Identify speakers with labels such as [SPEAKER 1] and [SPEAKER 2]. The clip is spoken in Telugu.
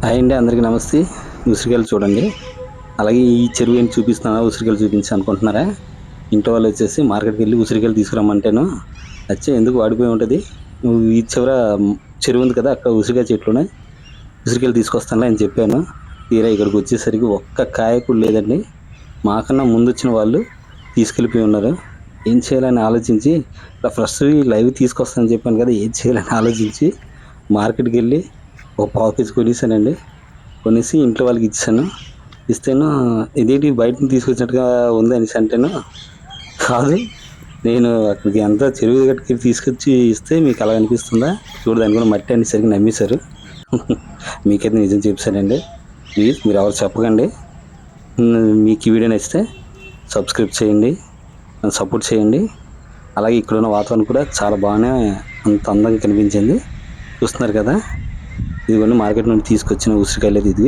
[SPEAKER 1] హాయ్ అండి, అందరికీ నమస్తే. ఉసిరికాయలు చూడండి. అలాగే ఈ చెరువు ఏంటి చూపిస్తున్నారా, ఉసిరికాయలు చూపించి అనుకుంటున్నారా? ఇంట్లో వాళ్ళు వచ్చేసి మార్కెట్కి వెళ్ళి ఉసిరికాయలు తీసుకురమ్మంటేను వచ్చి ఎందుకు వాడిపోయి ఉంటుంది, నువ్వు ఈ చివర చెరువు ఉంది కదా, అక్కడ ఉసిరికాయ చెట్లునే ఉసిరికాయలు తీసుకొస్తానులే అని చెప్పాను. తీరా ఇక్కడికి వచ్చేసరికి ఒక్క కాయ కూడా లేదండి. మాకన్నా ముందు వచ్చిన వాళ్ళు తీసుకెళ్ళిపోయి ఉన్నారు. ఏం చేయాలని ఆలోచించి ఇలా ఫ్రెష్ లైవ్ తీసుకొస్తానని చెప్పాను కదా, ఏం చేయాలని ఆలోచించి మార్కెట్కి వెళ్ళి ఒక పావు కేజీ కొనేసానండి. కొనేసి ఇంట్లో వాళ్ళకి ఇచ్చాను. ఇస్తేను ఇదేంటి బయట నుంచి తీసుకొచ్చినట్టుగా ఉంది అనేసి అంటేను, కాదు నేను అక్కడికి అంతా చెరువు గట్టుకి తీసుకొచ్చి ఇస్తే మీకు అలా అనిపిస్తుందా, చూడు దాని కూడా మట్టి అనేసరికి నమ్మేశారు. మీకైతే నిజం చెప్పానండి. ప్లీజ్ మీరు ఎవరు చెప్పకండి. మీకు ఈ వీడియో నచ్చితే సబ్స్క్రైబ్ చేయండి, సపోర్ట్ చేయండి. అలాగే ఇక్కడున్న వాతావరణం కూడా చాలా బాగానే అంత అందంగా కనిపించింది. చూస్తున్నారు కదా, ఇదిగోండి మార్కెట్ నుండి తీసుకొచ్చిన ఉసిరికాయలు ఇది.